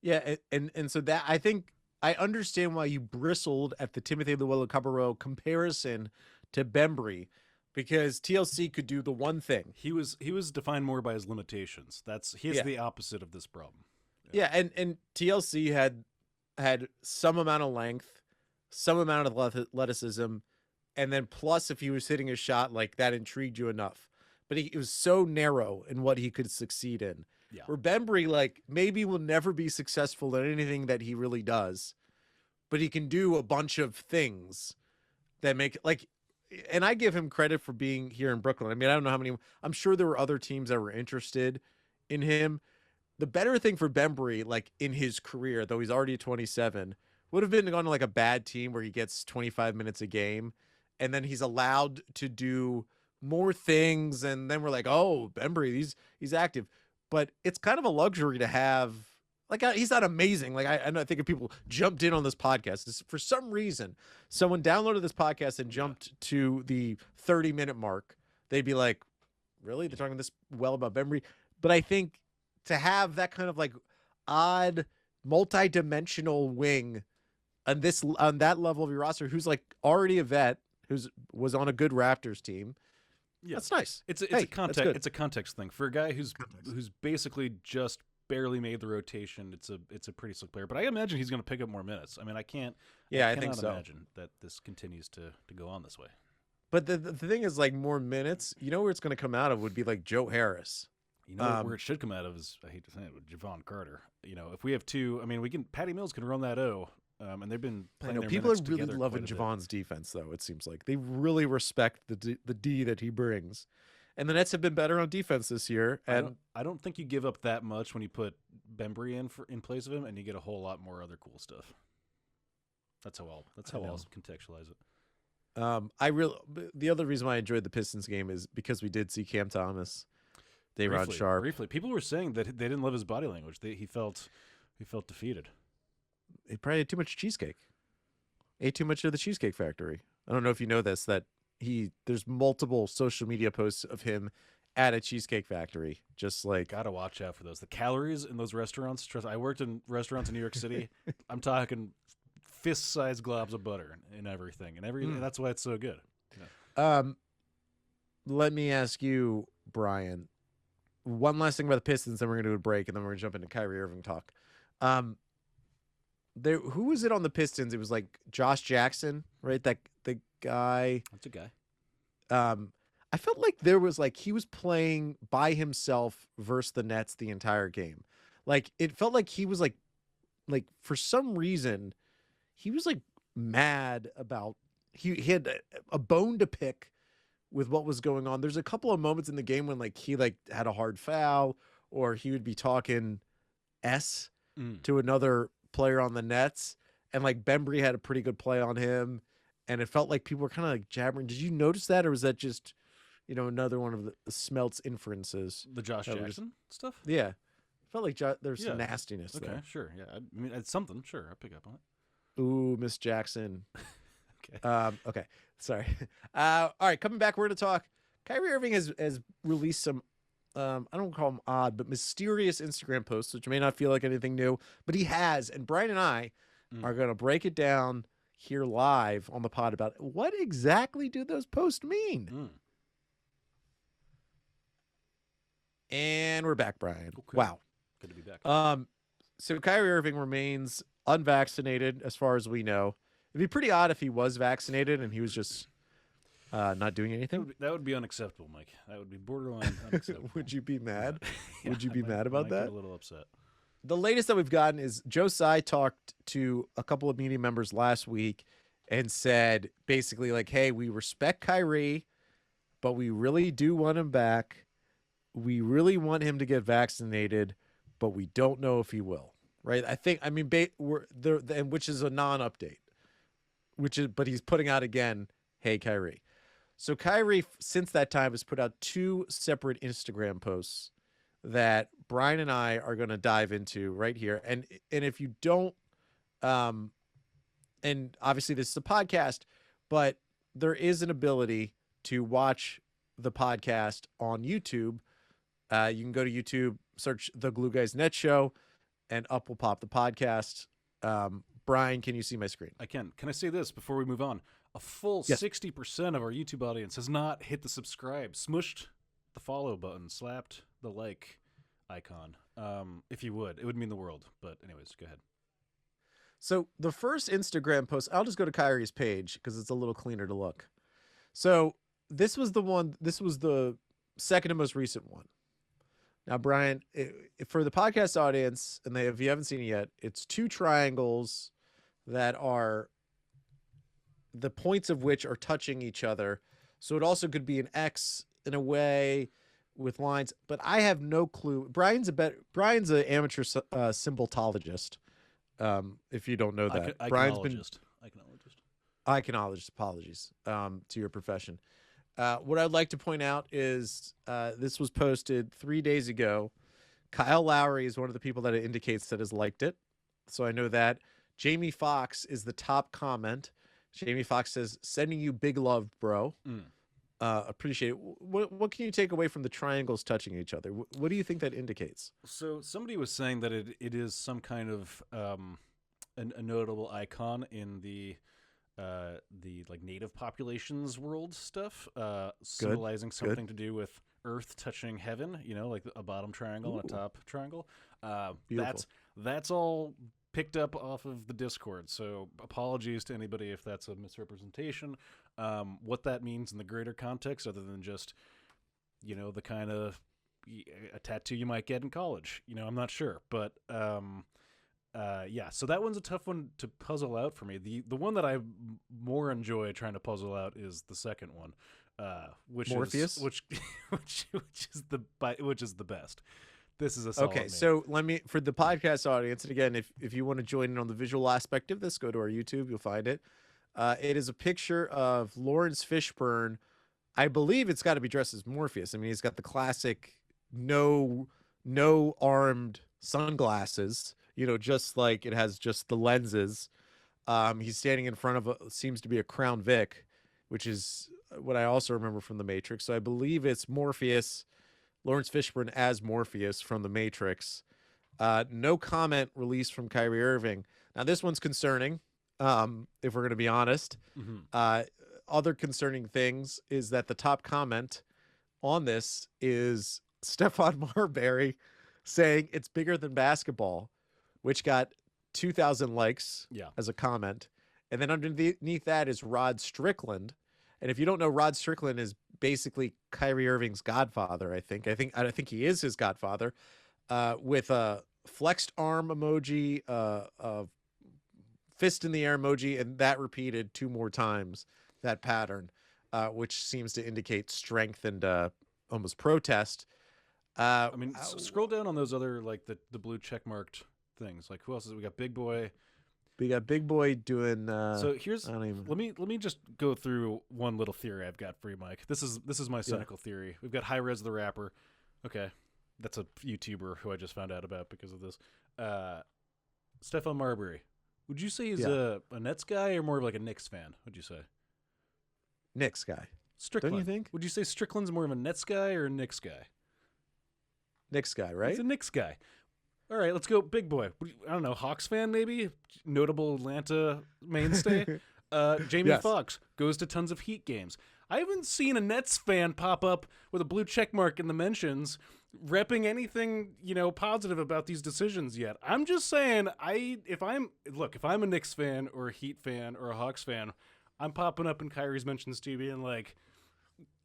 Yeah, and so that, I think I understand why you bristled at the Timothy Luwawu-Cabarrot comparison to Bembry, because TLC could do the one thing. He was defined more by his limitations. He's the opposite of this problem. Yeah, and TLC had some amount of length, some amount of athleticism, and then plus if he was hitting a shot, like that intrigued you enough. But it was so narrow in what he could succeed in. Yeah. Where Bembry, like, maybe will never be successful at anything that he really does, but he can do a bunch of things that make, like, and I give him credit for being here in Brooklyn. I mean, I don't know how many, I'm sure there were other teams that were interested in him. The better thing for Bembry, like in his career, though he's already 27, would have been going to like a bad team where he gets 25 minutes a game, and then he's allowed to do more things, and then we're like, oh, Bembry, he's active. But it's kind of a luxury to have. Like, he's not amazing. Like, I think if people jumped in on this podcast, for some reason, someone downloaded this podcast and jumped to the 30-minute mark, they'd be like, really? They're talking this well about Bembry? But I think to have that kind of like odd, multi-dimensional wing on that level of your roster, who's like already a vet, was on a good Raptors team. Yeah, that's nice. It's a context thing for a guy who's basically just barely made the rotation. It's a pretty slick player, but I imagine he's going to pick up more minutes. I mean, I cannot think so. Imagine that this continues to go on this way. But the thing is, like, more minutes, where it's going to come out of would be like Joe Harris. Where it should come out of is, I hate to say it, with Javon Carter. If we have two, I mean, Patty Mills can run that O. And they've been playing. People are really loving Javon's defense, though. It seems like they really respect the D that he brings, and the Nets have been better on defense this year. And I don't think you give up that much when you put Bembry in place of him, and you get a whole lot more other cool stuff. That's how I'll contextualize it. The other reason why I enjoyed the Pistons game is because we did see Cam Thomas, Day'Ron Sharpe. Briefly, people were saying that they didn't love his body language. He felt defeated. He probably had too much cheesecake. Ate too much of the Cheesecake Factory. I don't know if you know this, that there's multiple social media posts of him at a Cheesecake Factory. Just like, gotta watch out for those. The calories in those restaurants. Trust, I worked in restaurants in New York City. I'm talking fist-sized globs of butter and everything, and that's why it's so good. Yeah. Let me ask you, Brian, one last thing about the Pistons, then we're gonna do a break, and then we're gonna jump into Kyrie Irving talk. Who was it on the Pistons? It was like Josh Jackson, right? The guy. That's a guy. I felt like there was like he was playing by himself versus the Nets the entire game. Like it felt like he was like for some reason he was like mad about he had a bone to pick with what was going on. There's a couple of moments in the game when like he like had a hard foul, or he would be talking to another player on the Nets, and like Bembry had a pretty good play on him, and it felt like people were kind of like jabbering. Did you notice that, or was that just another one of the Smelt's inferences? The Josh Jackson stuff? Yeah, felt like there's some nastiness there. Okay, sure, yeah. I mean, it's something. Sure, I'll pick up on it. Ooh, Miss Jackson. Okay. Okay, sorry. All right, coming back, we're gonna talk. Kyrie Irving has released some. I don't call them odd, but mysterious Instagram posts, which may not feel like anything new, but he has. And Brian and I are going to break it down here live on the pod about what exactly do those posts mean. And we're back, Brian. Okay. Wow. Good to be back. So Kyrie Irving remains unvaccinated as far as we know. It'd be pretty odd if he was vaccinated and he was just not doing anything. That would be unacceptable, Mike. That would be borderline unacceptable. Would you be mad? Yeah, would you be mad about that? Get a little upset. The latest that we've gotten is Joe Tsai talked to a couple of media members last week and said basically like, hey, we respect Kyrie, but we really do want him back. we really want him to get vaccinated, but we don't know if he will. Right? I mean, we're there, and which is a non-update. But he's putting out again, hey Kyrie. So Kyrie, since that time, has put out 2 separate Instagram posts that Brian and I are going to dive into right here. And if you don't, and obviously this is a podcast, but there is an ability to watch the podcast on YouTube. You can go to YouTube, search the Glue Guys Net Show, and up will pop the podcast. Brian, can you see my screen? I can. Can I say this before we move on? A full 60% of our YouTube audience has not hit the subscribe, smushed the follow button, slapped the like icon. If you would, it would mean the world. But anyways, go ahead. So the first Instagram post, I'll just go to Kyrie's page because it's a little cleaner to look. So this was the second and most recent one. Now, Brian, for the podcast audience, and if you haven't seen it yet, it's 2 triangles that are the points of which are touching each other. So it also could be an X in a way with lines, but I have no clue. Brian's an amateur symbolologist. If you don't know that, Brian's been iconologist. Apologies to your profession. What I'd like to point out is this was posted 3 days ago. Kyle Lowry is one of the people that it indicates that has liked it. So I know that. Jamie Foxx is the top comment. Jamie Foxx says, sending you big love, bro. Appreciate it. What can you take away from the triangles touching each other? What do you think that indicates? So somebody was saying that it is some kind of a notable icon in the like native populations world stuff, symbolizing something to do with Earth touching heaven, like a bottom triangle and a top triangle. That's all picked up off of the Discord. So apologies to anybody if that's a misrepresentation. What that means in the greater context, other than just, the kind of a tattoo you might get in college, I'm not sure, but yeah, so that one's a tough one to puzzle out for me. The one that I more enjoy trying to puzzle out is the second one, which Morpheus, which is the best. This is a solid name. So let me, for the podcast audience, and again, if you want to join in on the visual aspect of this, go to our YouTube, you'll find it. It is a picture of Lawrence Fishburne. I believe it's got to be dressed as Morpheus. I mean, he's got the classic no armed sunglasses, just like it has just the lenses. He's standing in front of seems to be a Crown Vic, which is what I also remember from The Matrix. So I believe it's Morpheus, Lawrence Fishburne as Morpheus from The Matrix. No comment released from Kyrie Irving. Now this one's concerning, if we're going to be honest. Mm-hmm. Other concerning things is that the top comment on this is Stephon Marbury saying it's bigger than basketball, which got 2,000 likes as a comment. And then underneath that is Rod Strickland. And if you don't know, Rod Strickland is basically Kyrie Irving's godfather, I think he is his godfather, with a flexed arm emoji, a fist in the air emoji, and that repeated 2 more times, that pattern, which seems to indicate strength and almost protest. Scroll down on those other, like the blue check-marked things. Like, who else is we got? Big Boy. We got Big Boy doing. So here's let me just go through one little theory I've got for you, Mike. This is my cynical theory. We've got High Res the rapper. Okay, that's a YouTuber who I just found out about because of this. Stephon Marbury. Would you say he's a Nets guy or more of like a Knicks fan? Would you say? Knicks guy. Strickland. Don't you think? Would you say Strickland's more of a Nets guy or a Knicks guy? Knicks guy, right? He's a Knicks guy. All right, let's go Big Boy. I don't know, Hawks fan maybe? Notable Atlanta mainstay? Jamie Foxx goes to tons of Heat games. I haven't seen a Nets fan pop up with a blue check mark in the mentions repping anything, positive about these decisions yet. I'm just saying, if I'm a Knicks fan or a Heat fan or a Hawks fan, I'm popping up in Kyrie's mentions too, being like,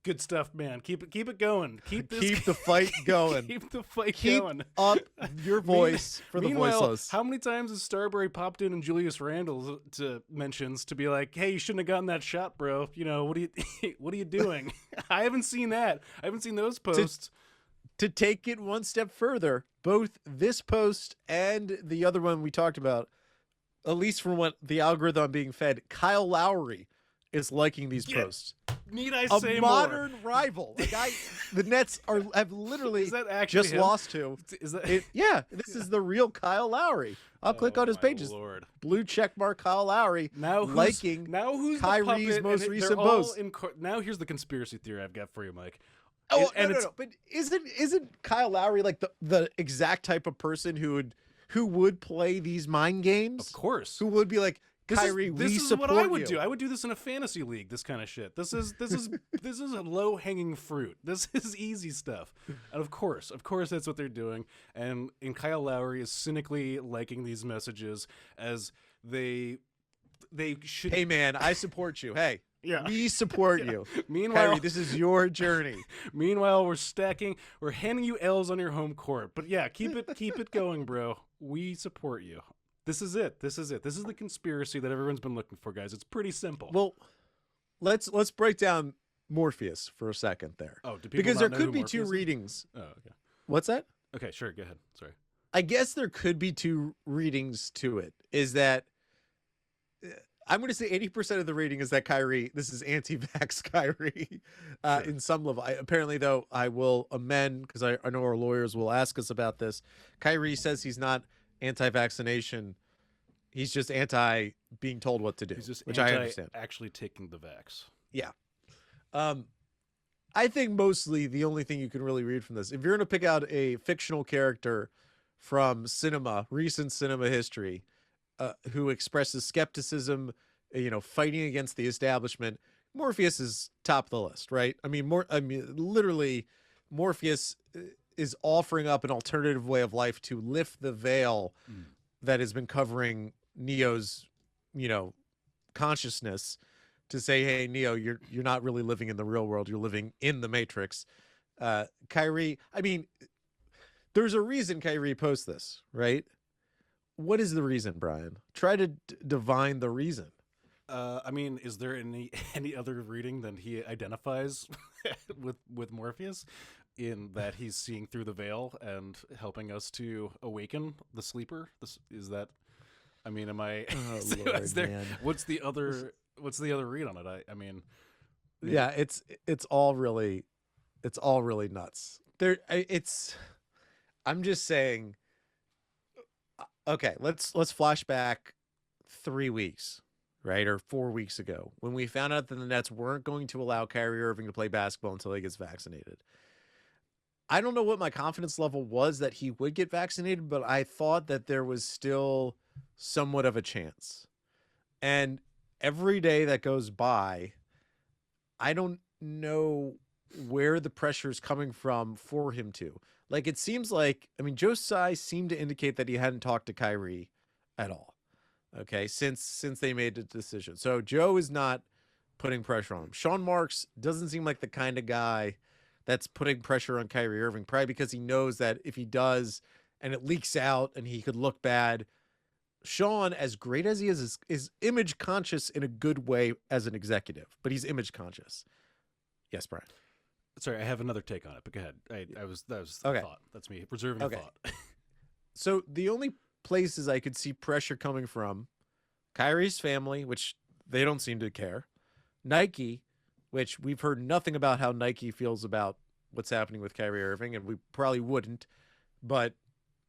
good stuff, man. Keep it going. Keep the fight going. Keep the fight Keep going. up your voice for the voiceless. How many times has Starbury popped in and Julius Randle to mentions to be like, "Hey, you shouldn't have gotten that shot, bro. What are you doing?" I haven't seen that. I haven't seen those posts. to take it one step further, both this post and the other one we talked about, at least from what the algorithm I'm being fed, Kyle Lowry is liking these posts. Need I say more? A modern rival. A guy the Nets have literally just lost to. Is that this is the real Kyle Lowry. I'll click on his pages. Lord. Blue check mark Kyle Lowry who's Kyrie's most recent post. Now here's the conspiracy theory I've got for you, Mike. Oh, no. But isn't Kyle Lowry like the exact type of person who would play these mind games? Of course. Who would be like, Kyrie, this is what I would do. I would do this in a fantasy league. This kind of shit. This is a low hanging fruit. This is easy stuff. And of course, that's what they're doing. And Kyle Lowry is cynically liking these messages as they should. Hey man, I support you. Hey. Yeah. We support you. Meanwhile, Kyrie, this is your journey. Meanwhile, we're handing you L's on your home court. But yeah, keep it going, bro. We support you. This is it. This is the conspiracy that everyone's been looking for, guys. It's pretty simple. Well, let's break down Morpheus for a second there. Oh, because there could be two readings. Oh, okay. What's that? Okay, sure. Go ahead. Sorry. I guess there could be two readings to it. Is that I'm going to say 80% of the reading is that Kyrie, this is anti-vax Kyrie Sure. in some level. Apparently, though, I will amend because I know our lawyers will ask us about this. Kyrie says he's not anti-vaccination. He's just anti being told what to do, He's just which I understand. Actually taking the vax. Yeah. I think mostly the only thing you can really read from this, if you're going to pick out a fictional character from recent cinema history, who expresses skepticism, fighting against the establishment, Morpheus is top of the list, right? Literally, Morpheus is offering up an alternative way of life to lift the veil that has been covering Neo's, consciousness, to say, hey, Neo, you're not really living in the real world. You're living in the Matrix. Kyrie, there's a reason Kyrie posts this, right? What is the reason, Brian? Try to divine the reason. Is there any other reading than he identifies with Morpheus, in that he's seeing through the veil and helping us to awaken the sleeper? Am I? Oh, Lord, man. What's the other read on it? Yeah, it's all really nuts. I'm just saying. Okay, let's flash back 3 weeks, right, or 4 weeks ago, when we found out that the Nets weren't going to allow Kyrie Irving to play basketball until he gets vaccinated. I don't know what my confidence level was that he would get vaccinated, but I thought that there was still somewhat of a chance. And every day that goes by, I don't know where the pressure is coming from for him to. Like, it seems like, Joe Tsai seemed to indicate that he hadn't talked to Kyrie at all. Okay, since they made the decision. So Joe is not putting pressure on him. Sean Marks doesn't seem like the kind of guy that's putting pressure on Kyrie Irving, probably because he knows that if he does and it leaks out and he could look bad, Sean, as great as he is image conscious in a good way as an executive, but he's image conscious. Yes, Brian. Sorry, I have another take on it, but go ahead. That was okay. Thought. That's me reserving a thought. So the only places I could see pressure coming from, Kyrie's family, which they don't seem to care, Nike, which we've heard nothing about how Nike feels about what's happening with Kyrie Irving, and we probably wouldn't, but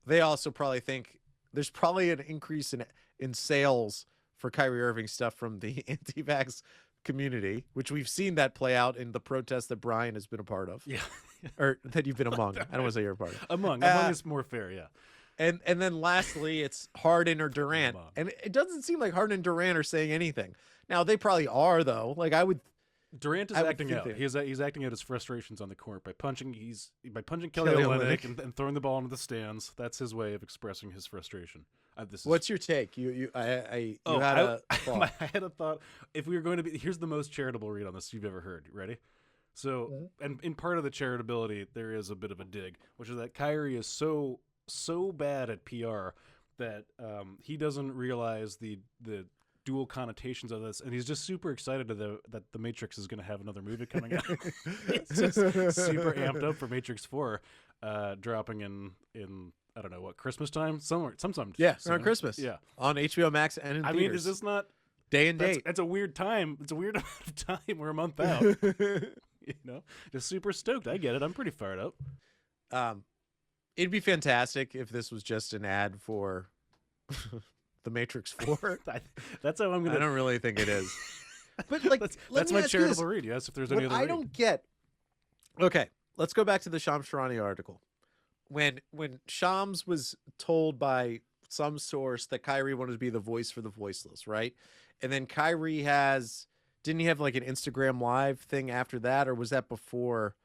they also probably think there's probably an increase in sales for Kyrie Irving stuff from the anti-vax community, which we've seen that play out in the protests that Brian has been a part of. Yeah. Or that you've been among. I don't want to say you're a part of. Among is more fair, yeah. And then lastly, it's Harden or Durant. And it doesn't seem like Harden and Durant are saying anything. Now, they probably are, though. Like, Durant is acting out. He's acting out his frustrations on the court by punching Kelly Olynyk and throwing the ball into the stands. That's his way of expressing his frustration. What's your take? I had a thought. If we were going to be, here's the most charitable read on this you've ever heard. Ready? So, and in part of the charitability, there is a bit of a dig, which is that Kyrie is so bad at PR that he doesn't realize the dual connotations of this, and he's just super excited that the Matrix is going to have another movie coming out. It's just super amped up for Matrix 4. dropping in I don't know what, Christmas time, sometime. Yeah, soon. around Christmas. Yeah, on HBO Max and in theaters. mean, is this not day and date? That's a weird time. It's a weird amount of time. We're a month out. Just super stoked. I get it. I'm pretty fired up. It'd be fantastic if this was just an ad for The Matrix 4. That's how I'm gonna. I don't really think it is. But like, that's my charitable read. Yes, if there's any other. I don't get. Okay, let's go back to the Shams Charania article. When Shams was told by some source that Kyrie wanted to be the voice for the voiceless, right? And then Kyrie didn't he have like an Instagram live thing after that, or was that before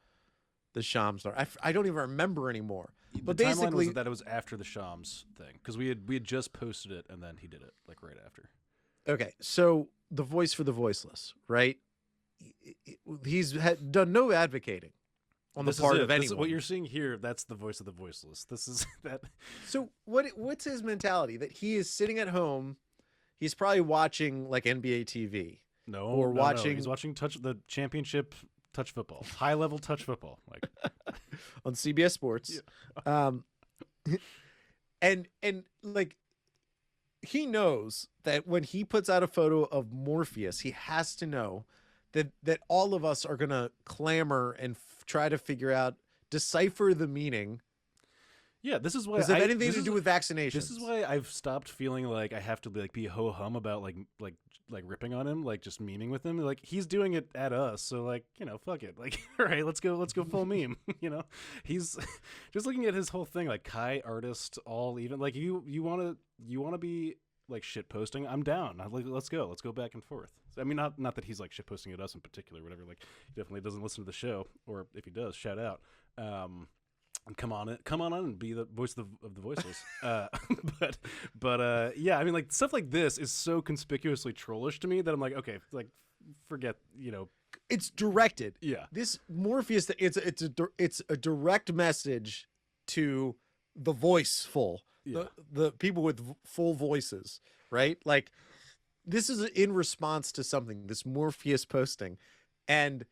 the Shams? I don't even remember anymore. But the basically, timeline was that it was after the Shams thing, because we had just posted it and then he did it like right after. Okay, so the voice for the voiceless, right? He's done no advocating on the part of anyone. What you're seeing here, that's the voice of the voiceless. This is that. So what's his mentality? That he is sitting at home, he's probably watching like NBA TV. No, he's watching the championship touch football, high level touch football, like on CBS Sports. Yeah. And like, he knows that when he puts out a photo of Morpheus, he has to know that all of us are gonna clamor and try to figure out, decipher the meaning. Yeah, this is why. Does it have anything to do with vaccinations? This is why I've stopped feeling like I have to be ho hum about like ripping on him, like just memeing with him. Like, he's doing it at us, so like, fuck it. Like, all right, let's go full meme. He's just looking at his whole thing, like Kai artist, all even. Like, you wanna be like shit posting. I'm down. Let's go back and forth. I mean, not that he's like shit posting at us in particular, whatever. Like, he definitely doesn't listen to the show, or if he does, shout out. And come on and be the voice of the voiceless. But yeah, I mean, like, stuff like this is so conspicuously trollish to me that I'm like, okay, like, forget, it's directed. Yeah, this Morpheus, it's a direct message to the voiceful, the people with full voices, right? Like, this is in response to something, this Morpheus posting, and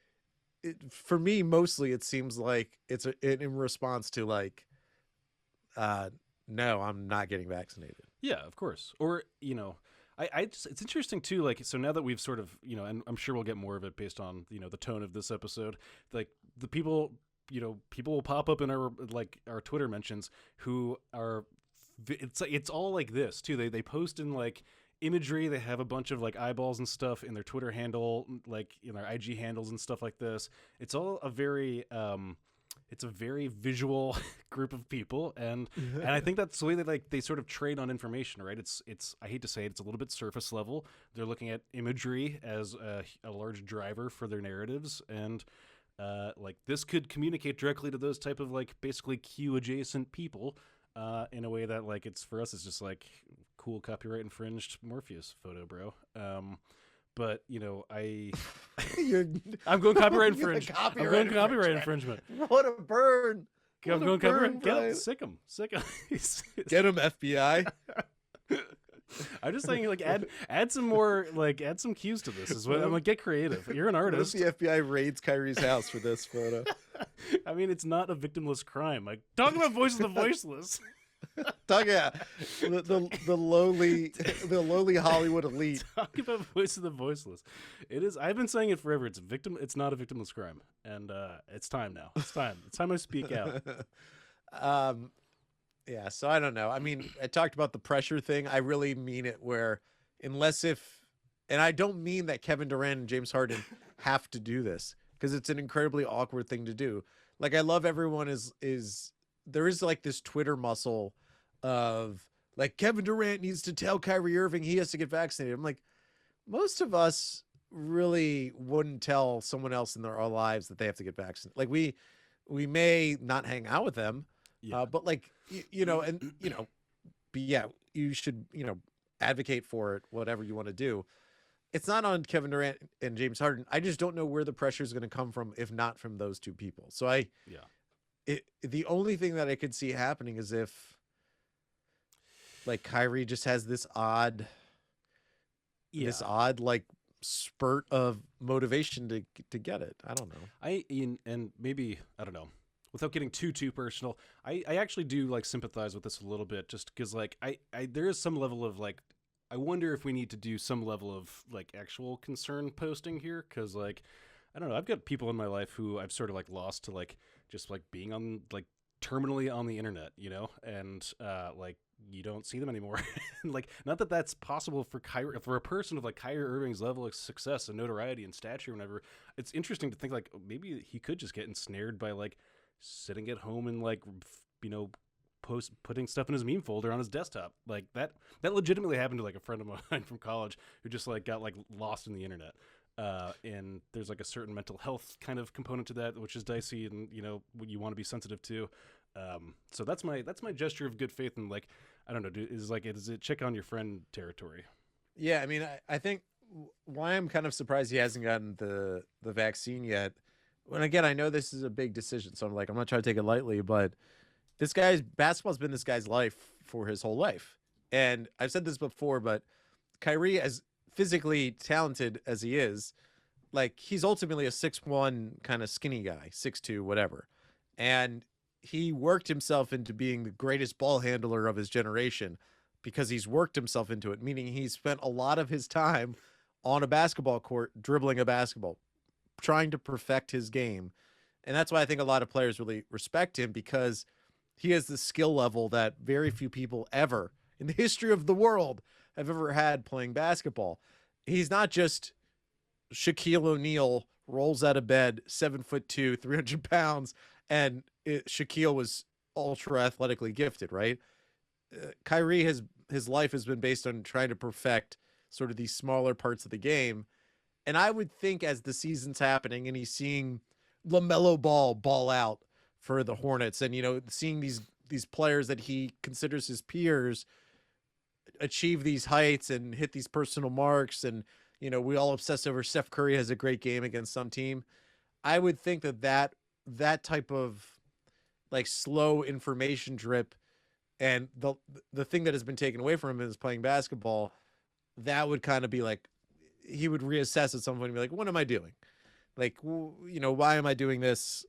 for me, mostly it seems like it's in response to like, no, I'm not getting vaccinated. Yeah, of course. Or, I just, it's interesting too. Like, so now that we've sort of, and I'm sure we'll get more of it based on, the tone of this episode, like the people will pop up in our Twitter mentions who are, it's all like this too. They post in like imagery. They have a bunch of like eyeballs and stuff in their Twitter handle, like in their IG handles and stuff like this. It's all a very visual group of people, and I think that's the way that they sort of trade on information, right? It's I hate to say it, it's a little bit surface level. They're looking at imagery as a large driver for their narratives, and like, this could communicate directly to those type of like basically Q adjacent people in a way that, like, it's for us, it's just like cool copyright infringed Morpheus photo, bro. But I'm going copyright infringement. I'm going copyright infringement. What a burn! I'm going copyright. Sick him. Get him, FBI. I'm just saying, like, add some more, like, add some cues to this. Is what I'm like. Get creative. You're an artist. What if the FBI raids Kyrie's house for this photo? I mean, it's not a victimless crime. Like, talk about voice of the voiceless. Yeah, the lowly Hollywood elite. Talk about voice of the voiceless. It is. I've been saying it forever. It's not a victimless crime, and it's time now. It's time I speak out. Yeah. So I don't know. I mean, I talked about the pressure thing. I really mean it. Where and I don't mean that Kevin Durant and James Harden have to do this, because it's an incredibly awkward thing to do. Like, I love everyone is. There is like this Twitter muscle of like, Kevin Durant needs to tell Kyrie Irving he has to get vaccinated. I'm like, most of us really wouldn't tell someone else in our lives that they have to get vaccinated. Like, we may not hang out with them, but like, you should, advocate for it, whatever you want to do. It's not on Kevin Durant and James Harden. I just don't know where the pressure is going to come from, if not from those two people. So the only thing that I could see happening is if, like, Kyrie just has this odd like spurt of motivation to get it. I don't know. And maybe, I don't know. without getting too personal, I actually do like sympathize with this a little bit, just because like I there is some level of like, I wonder if we need to do some level of like actual concern posting here, because like I don't know, I've got people in my life who I've sort of like lost to like just like being on like terminally on the internet, you know, and like you don't see them anymore. Like, not that that's possible for for a person of like Kyrie Irving's level of success and notoriety and stature and whatever. It's interesting to think like maybe he could just get ensnared by like sitting at home and like, you know, putting stuff in his meme folder on his desktop. Like that legitimately happened to like a friend of mine from college who just like got like lost in the internet. And there's like a certain mental health kind of component to that, which is dicey, and you know, you want to be sensitive to. So that's my gesture of good faith, and like, I don't know, is it check on your friend territory? Yeah, I mean, I think why I'm kind of surprised he hasn't gotten the vaccine yet. And again, I know this is a big decision, so I'm not trying to take it lightly, but basketball's been this guy's life for his whole life. And I've said this before, but Kyrie, as physically talented as he is, like he's ultimately a 6'1" kind of skinny guy, 6'2", whatever. And he worked himself into being the greatest ball handler of his generation because he's worked himself into it, meaning he spent a lot of his time on a basketball court dribbling a basketball, trying to perfect his game. And that's why I think a lot of players really respect him, because he has the skill level that very few people ever in the history of the world have ever had playing basketball. He's not just Shaquille O'Neal rolls out of bed, 7'2", 300 pounds, and Shaquille was ultra athletically gifted, right? Kyrie his life has been based on trying to perfect sort of these smaller parts of the game. And I would think as the season's happening and he's seeing LaMelo ball out for the Hornets, and, you know, seeing these players that he considers his peers achieve these heights and hit these personal marks, and, you know, we all obsess over Steph Curry has a great game against some team. I would think that type of like slow information drip, and the thing that has been taken away from him is playing basketball, that would kind of be like, he would reassess at some point and be like, what am I doing? Like, you know, why am I doing this?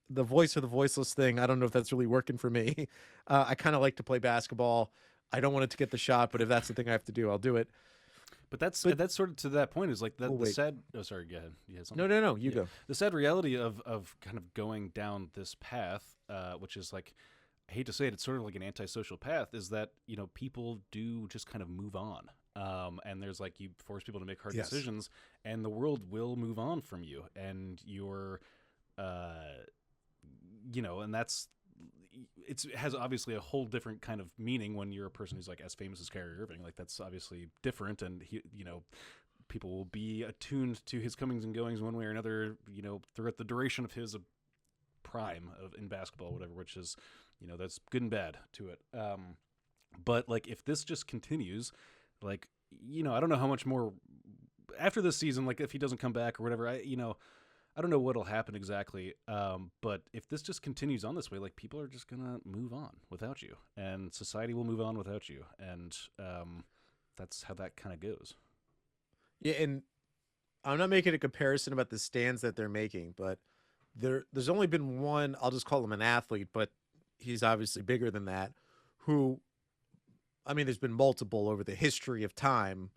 The voice or the voiceless thing, I don't know if that's really working for me. I kind of like to play basketball. I don't want it to get the shot, but if that's the thing I have to do, I'll do it. But that's sort of to that point is like that. The sad. Oh, sorry. Go ahead. You had something? No. You go. The sad reality of kind of going down this path, which is like, I hate to say it, it's sort of like an antisocial path, is that, you know, people do just kind of move on. And there's like, you force people to make hard decisions, and the world will move on from you, and you're, you know, and it has obviously a whole different kind of meaning when you're a person who's like as famous as Kyrie Irving. Like, that's obviously different, and he, you know, people will be attuned to his comings and goings one way or another, you know, throughout the duration of his prime in basketball, whatever, which is, you know, that's good and bad to it. But like, if this just continues, like, you know, I don't know how much more after this season, like if he doesn't come back or whatever, I don't know what'll happen exactly. But if this just continues on this way, like, people are just gonna move on without you, and society will move on without you, and that's how that kind of goes. Yeah, and I'm not making a comparison about the stands that they're making, but there's only been one, I'll just call him an athlete, but he's obviously bigger than that, who, I mean, there's been multiple over the history of time,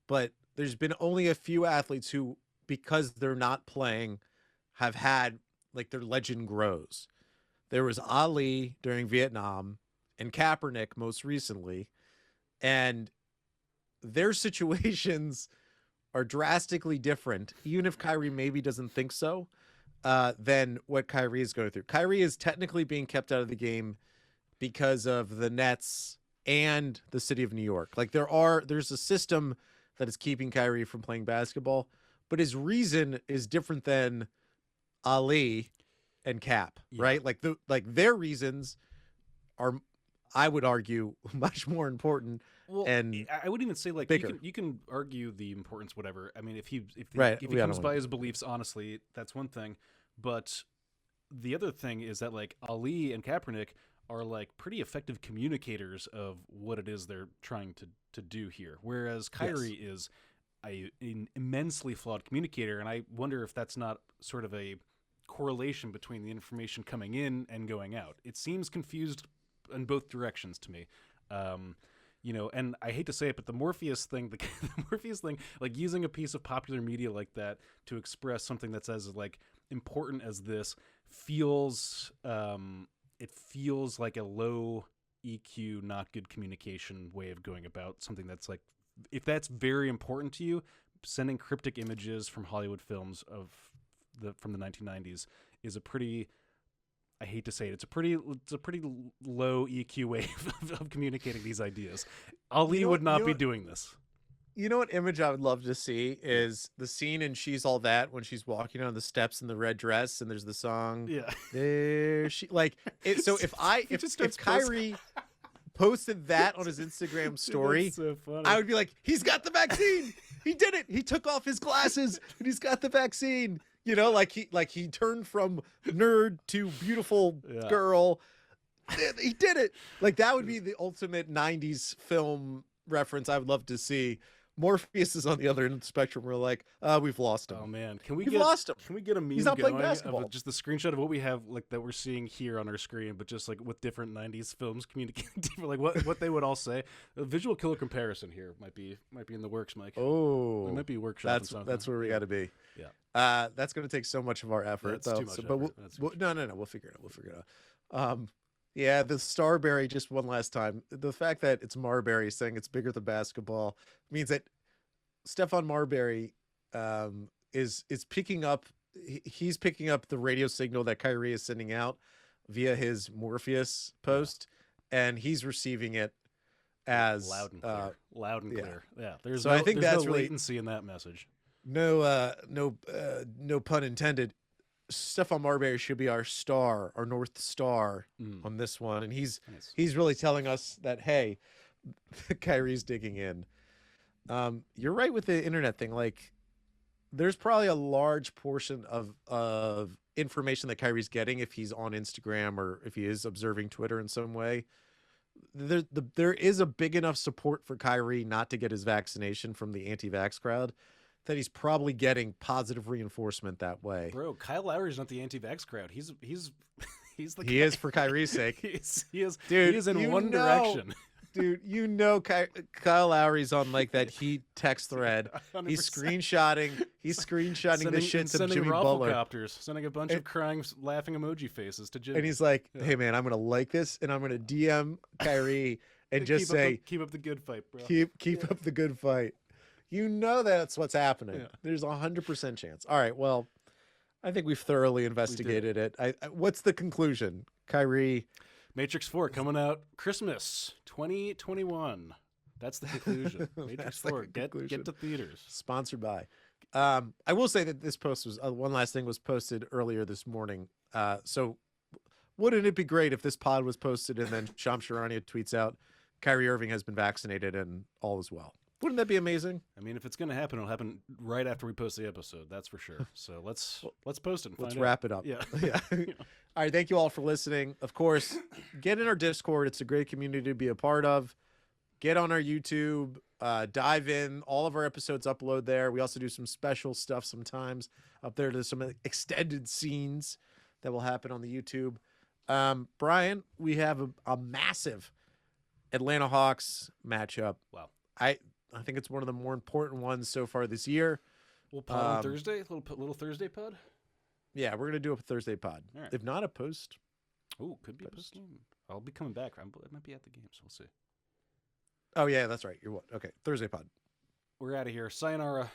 but there's been only a few athletes who, because they're not playing, have had, like, their legend grows. There was Ali during Vietnam and Kaepernick most recently, and their situations are drastically different, even if Kyrie maybe doesn't think so, than what Kyrie is going through. Kyrie is technically being kept out of the game because of the Nets and the city of New York. Like, there's a system that is keeping Kyrie from playing basketball, but his reason is different than Ali and Cap, right? Like their reasons are, I would argue, much more important. Well, and I wouldn't even say like bigger. You can argue the importance, whatever. I mean, if he he comes by his beliefs honestly, that's one thing. But the other thing is that like Ali and Kaepernick are like pretty effective communicators of what it is they're trying to do here, whereas Kyrie is an immensely flawed communicator, and I wonder if that's not sort of a correlation between the information coming in and going out. It seems confused in both directions to me. And I hate to say it, but the Morpheus thing, the Morpheus thing, like using a piece of popular media like that to express something that's as like important as this feels, it feels like a low EQ, not good communication way of going about something that's like, if that's very important to you, sending cryptic images from Hollywood films from the 1990s is a pretty, I hate to say it, it's a pretty low EQ way of communicating these ideas. Ali would not be doing this. You know what image I would love to see is the scene in She's All That when she's walking on the steps in the red dress and there's the song. Yeah. There she like it. So if Kyrie posted that on his Instagram story, so funny. I would be like, he's got the vaccine. He did it. He took off his glasses and he's got the vaccine. You know, like he turned from nerd to beautiful girl. He did it. Like that would be the ultimate 90s film reference I would love to see. Morpheus is on the other end of the spectrum. We're like, we've lost him. Oh man, We've lost him. Can we get a meme? He's not playing basketball. Of just the screenshot of what we have, like that we're seeing here on our screen, but just like with different 90s films communicating, like what they would all say. A visual killer comparison here might be in the works, Mike. Oh, it might be workshop. That's where we got to be. Yeah. That's going to take so much of our effort. That's too much but effort. No, we'll figure it out. Yeah, the Starberry, just one last time. The fact that it's Marbury saying it's bigger than basketball means that Stephon Marbury is picking up. He's picking up the radio signal that Kyrie is sending out via his Morpheus post, and he's receiving it as loud and clear. Loud and clear. Yeah. I think that's no really latency in that message. No pun intended. Stephon Marbury should be our star, our North Star on this one. And he's really telling us that, hey, Kyrie's digging in. You're right with the internet thing. Like, there's probably a large portion of information that Kyrie's getting if he's on Instagram or if he is observing Twitter in some way. There is a big enough support for Kyrie not to get his vaccination from the anti-vax crowd that he's probably getting positive reinforcement that way. Bro, Kyle Lowry's not the anti-vax crowd. He's the guy. He is for Kyrie's sake. He is in one direction. Dude, Kyle Lowry's on like that Heat text thread. 100%. He's screenshotting the shit to Jimmy Butler. Sending a bunch of crying, laughing emoji faces to Jimmy. And he's like, hey man, I'm going to like this and I'm going to DM Kyrie and just keep up the good fight, bro. Keep up the good fight. You know that's what's happening. Yeah. There's 100% chance. All right, well, I think we've thoroughly investigated it. What's the conclusion? Kyrie. Matrix 4 coming out Christmas 2021. That's the conclusion. Matrix 4, get to theaters. Sponsored by. I will say that this post was, one last thing was posted earlier this morning. So wouldn't it be great if this pod was posted and then Shams Charania tweets out, Kyrie Irving has been vaccinated and all is well. Wouldn't that be amazing? I mean, if it's going to happen, it'll happen right after we post the episode. That's for sure. So let's post it and let's wrap it up. Yeah. Yeah. All right. Thank you all for listening. Of course, get in our Discord. It's a great community to be a part of. Get on our YouTube. Dive in. All of our episodes upload there. We also do some special stuff sometimes up there. There's some extended scenes that will happen on the YouTube. Brian, we have a massive Atlanta Hawks matchup. Wow. I think it's one of the more important ones so far this year. We'll pod on Thursday, little Thursday pod. Yeah, we're gonna do a Thursday pod. Right. If not a post. Oh, could be a post game. I'll be coming back. I might be at the game, so we'll see. Oh yeah, that's right. You're what? Okay, Thursday pod. We're out of here. Sayonara.